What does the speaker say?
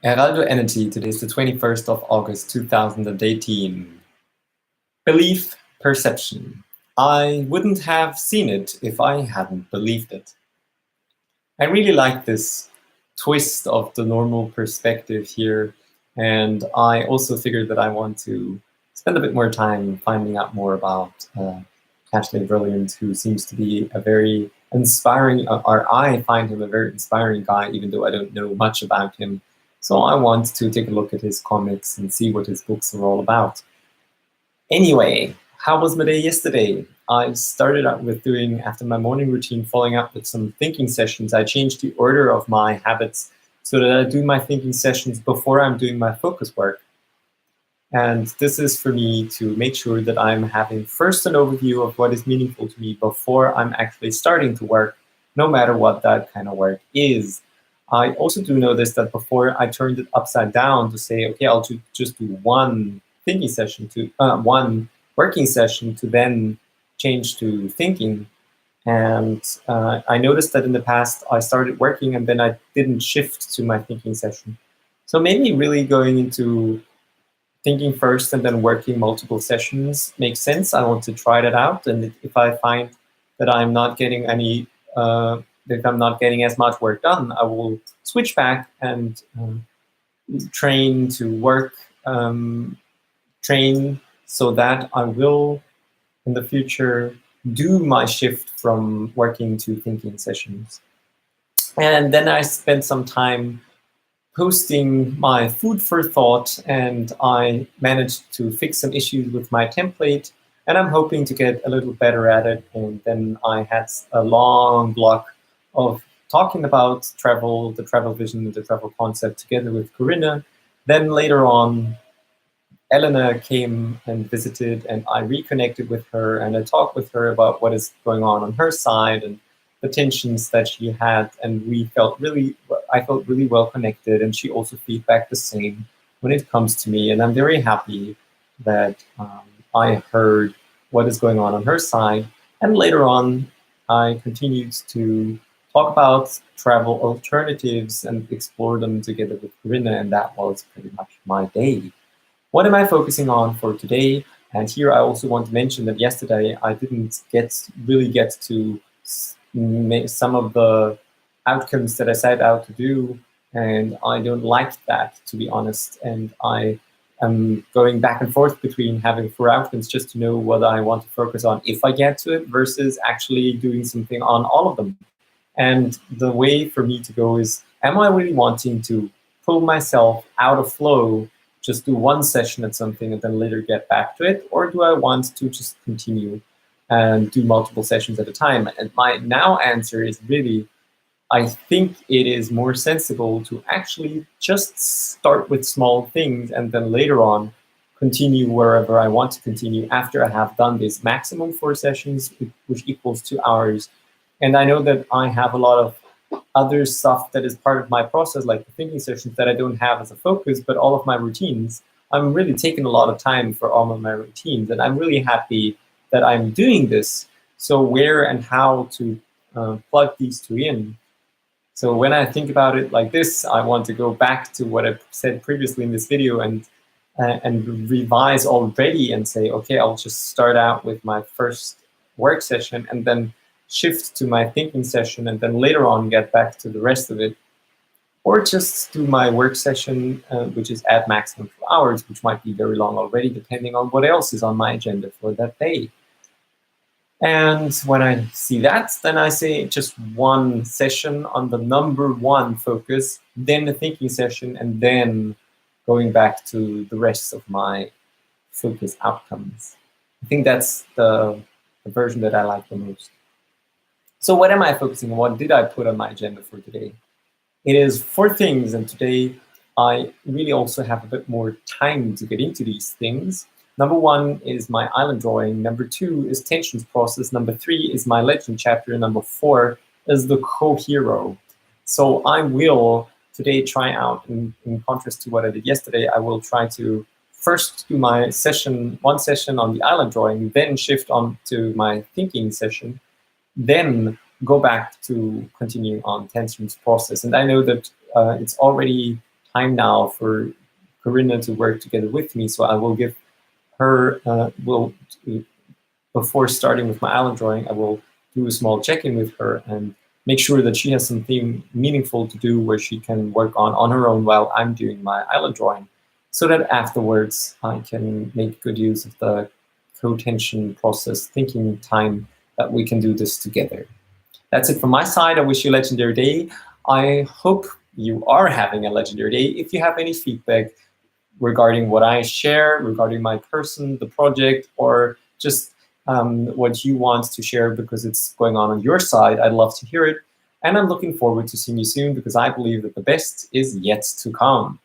Heraldo Energy, today is the 21st of August 2018. Belief, perception. I wouldn't have seen it if I hadn't believed it. I really like this twist of the normal perspective here, and I also figured that I want to spend a bit more time finding out more about Ashley Brilliant, who seems to be a very inspiring, or I find him a very inspiring guy, even though I don't know much about him. So I want to take a look at his comics and see what his books are all about. Anyway, how was my day yesterday? I started out with doing, after my morning routine, following up with some thinking sessions. I changed the order of my habits so that I do my thinking sessions before I'm doing my focus work. And this is for me to make sure that I'm having first an overview of what is meaningful to me before I'm actually starting to work, no matter what that kind of work is. I also do notice that before I turned it upside down to say, okay, I'll just do one thinking session to one working session to then change to thinking. And I noticed that in the past I started working and then I didn't shift to my thinking session. So maybe really going into thinking first and then working multiple sessions makes sense. I want to try that out, and if I find that I'm not getting any, if I'm not getting as much work done, I will switch back and train to work, train so that I will in the future do my shift from working to thinking sessions. And then I spent some time posting my food for thought, and I managed to fix some issues with my template, and I'm hoping to get a little better at it. And then I had a long block of talking about travel, the travel vision, the travel concept together with Corinna. Then later on, Elena came and visited, and I reconnected with her, and I talked with her about what is going on her side and the tensions that she had, and I felt really well connected, and she also feedback the same when it comes to me, and I'm very happy that I heard what is going on her side. And later on, I continued to talk about travel alternatives and explore them together with Corinna, and that was pretty much my day. What am I focusing on for today? And here I also want to mention that yesterday I didn't really get to some of the outcomes that I set out to do, and I don't like that, to be honest. And I am going back and forth between having 4 outcomes just to know what I want to focus on if I get to it versus actually doing something on all of them. And the way for me to go is, am I really wanting to pull myself out of flow, just do one session at something and then later get back to it? Or do I want to just continue and do multiple sessions at a time? And my now answer is really, I think it is more sensible to actually just start with small things and then later on continue wherever I want to continue after I have done this maximum 4 sessions, which equals 2 hours. And I know that I have a lot of other stuff that is part of my process, like the thinking sessions that I don't have as a focus, but all of my routines. I'm really taking a lot of time for all of my routines, and I'm really happy that I'm doing this. So where and how to plug these 2 in. So when I think about it like this, I want to go back to what I said previously in this video and revise already and say, okay, I'll just start out with my first work session and then shift to my thinking session and then later on get back to the rest of it. Or just do my work session, which is at maximum 2 hours, which might be very long already, depending on what else is on my agenda for that day. And when I see that, then I say just one session on the number 1 focus, then a thinking session, and then going back to the rest of my focus outcomes. I think that's the version that I like the most. So what am I focusing on? What did I put on my agenda for today? It is 4 things, and today I really also have a bit more time to get into these things. Number 1 is my island drawing. Number 2 is tensions process. Number 3 is my legend chapter. Number 4 is the co-hero. So I will today try out, in contrast to what I did yesterday, I will try to first do my session, 1 session on the island drawing, then shift on to my thinking session, then go back to continuing on tensions process. And I know that it's already time now for Corinna to work together with me. So I will give her, before starting with my island drawing, I will do a small check-in with her and make sure that she has something meaningful to do where she can work on her own while I'm doing my island drawing, so that afterwards I can make good use of the co-tension process, thinking time that we can do this together. That's it from my side. I wish you a legendary day. I hope you are having a legendary day. If you have any feedback regarding what I share, regarding my person, the project, or just what you want to share because it's going on your side, I'd love to hear it. And I'm looking forward to seeing you soon, because I believe that the best is yet to come.